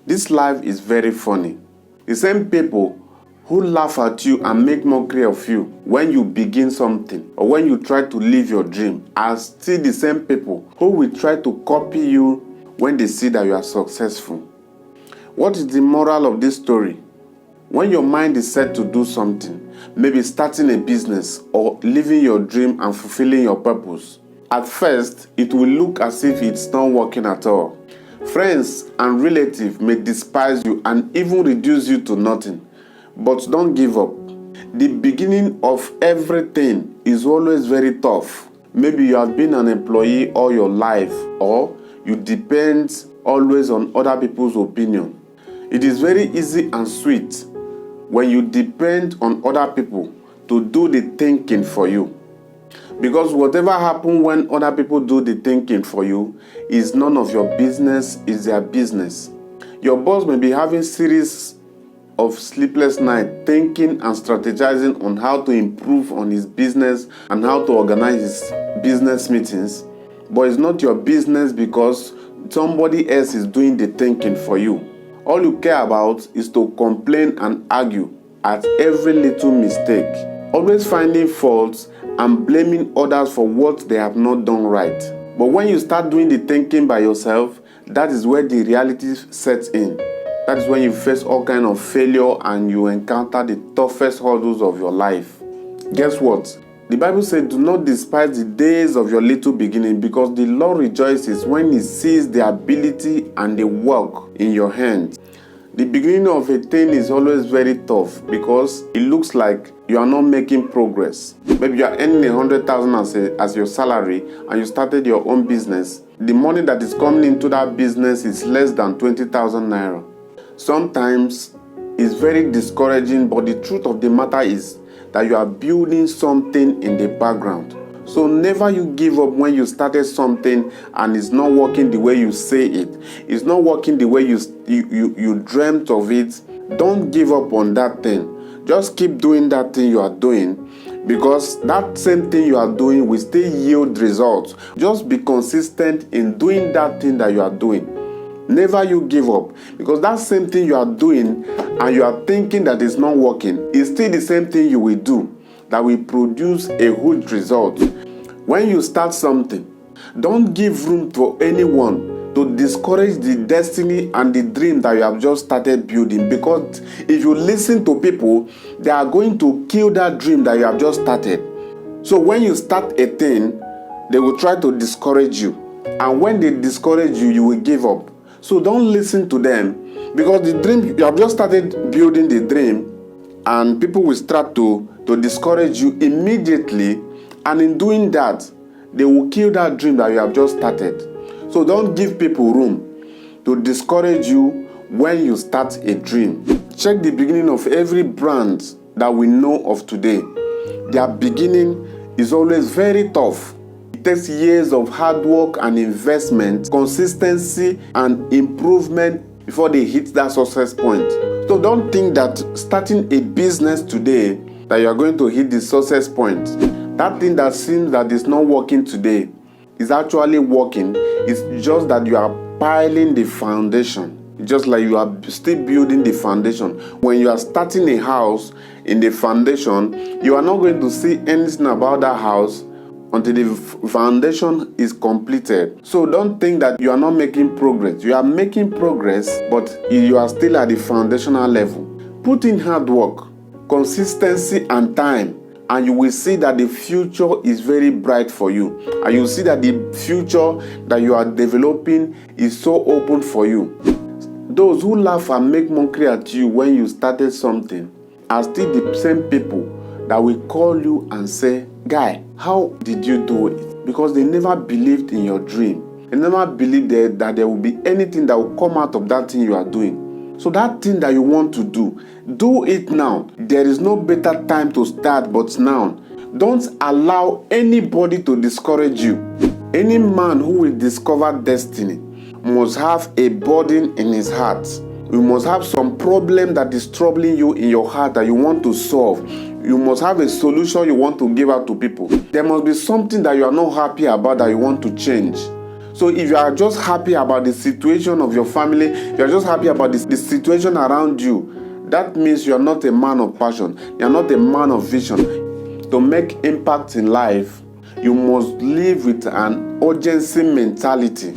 This life is very funny. The same people who laugh at you and make mockery of you when you begin something or when you try to live your dream are still the same people who will try to copy you when they see that you are successful. What is the moral of this story? When your mind is set to do something, maybe starting a business or living your dream and fulfilling your purpose, at first it will look as if it's not working at all. Friends and relatives may despise you and even reduce you to nothing. But don't give up. The beginning of everything is always very tough. Maybe you have been an employee all your life, or you depend always on other people's opinion. It is very easy and sweet when you depend on other people to do the thinking for you. Because whatever happens when other people do the thinking for you is none of your business, it's their business. Your boss may be having series of sleepless nights thinking and strategizing on how to improve on his business and how to organize his business meetings, but it's not your business because somebody else is doing the thinking for you. All you care about is to complain and argue at every little mistake, always finding faults and blaming others for what they have not done right. But when you start doing the thinking by yourself, that is where the reality sets in. That is when you face all kinds of failure and you encounter the toughest hurdles of your life. Guess what? The Bible says, do not despise the days of your little beginning, because the Lord rejoices when He sees the ability and the work in your hands. The beginning of a thing is always very tough because it looks like you are not making progress. Maybe you are earning 100,000 as your salary and you started your own business. The money that is coming into that business is less than 20,000 naira. Sometimes it's very discouraging, but the truth of the matter is that you are building something in the background. So never you give up when you started something and it's not working the way you say it. It's not working the way you dreamt of it. Don't give up on that thing. Just keep doing that thing you are doing, because that same thing you are doing will still yield results. Just be consistent in doing that thing that you are doing. Never you give up, because that same thing you are doing and you are thinking that it's not working is still the same thing you will do that will produce a good result. When you start something, don't give room for anyone to discourage the destiny and the dream that you have just started building, because if you listen to people, they are going to kill that dream that you have just started. So when you start a thing, they will try to discourage you, and when they discourage you, you will give up. So don't listen to them, because the dream, you have just started building the dream, and people will start to discourage you immediately, and in doing that, they will kill that dream that you have just started. So don't give people room to discourage you when you start a dream. Check the beginning of every brand that we know of today. Their beginning is always very tough. It takes years of hard work and investment, consistency and improvement before they hit that success point. So don't think that starting a business today that you are going to hit the success point. That thing that seems that is not working today is actually working. It's just that you are piling the foundation. Just like you are still building the foundation. When you are starting a house in the foundation, you are not going to see anything about that house until the foundation is completed. So don't think that you are not making progress. You are making progress, but you are still at the foundational level. Put in hard work, consistency and time, and you will see that the future is very bright for you. And you will see that the future that you are developing is so open for you. Those who laugh and make mockery at you when you started something are still the same people that will call you and say, "Guy, how did you do it?" Because they never believed in your dream. They never believed that there will be anything that will come out of that thing you are doing. So that thing that you want to do it now. There is no better time to start but now. Don't allow anybody to discourage you. Any man who will discover destiny must have a burden in his heart. You must have some problem that is troubling you in your heart that you want to solve. You must have a solution you want to give out to people. There must be something that you are not happy about that you want to change. So if you are just happy about the situation of your family, you are just happy about the situation around you, that means you are not a man of passion. You are not a man of vision. To make impact in life, you must live with an urgency mentality.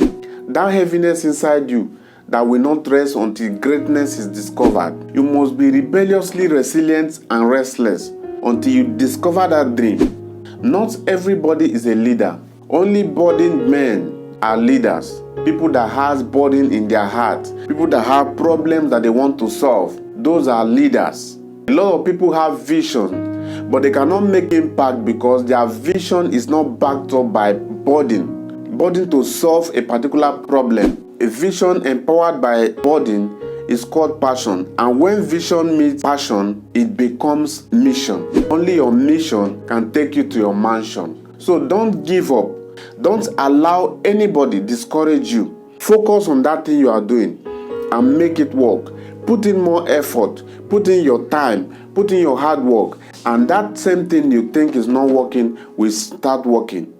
That heaviness inside you that will not rest until greatness is discovered. You must be rebelliously resilient and restless until you discover that dream. Not everybody is a leader. Only burdened men are leaders. People that has burden in their heart. People that have problems that they want to solve. Those are leaders. A lot of people have vision, but they cannot make impact because their vision is not backed up by burden. Burden to solve a particular problem. A vision empowered by burden is called passion. And when vision meets passion, it becomes mission. Only your mission can take you to your mansion. So don't give up. Don't allow anybody discourage you. Focus on that thing you are doing and make it work. Put in more effort. Put in your time. Put in your hard work. And that same thing you think is not working will start working.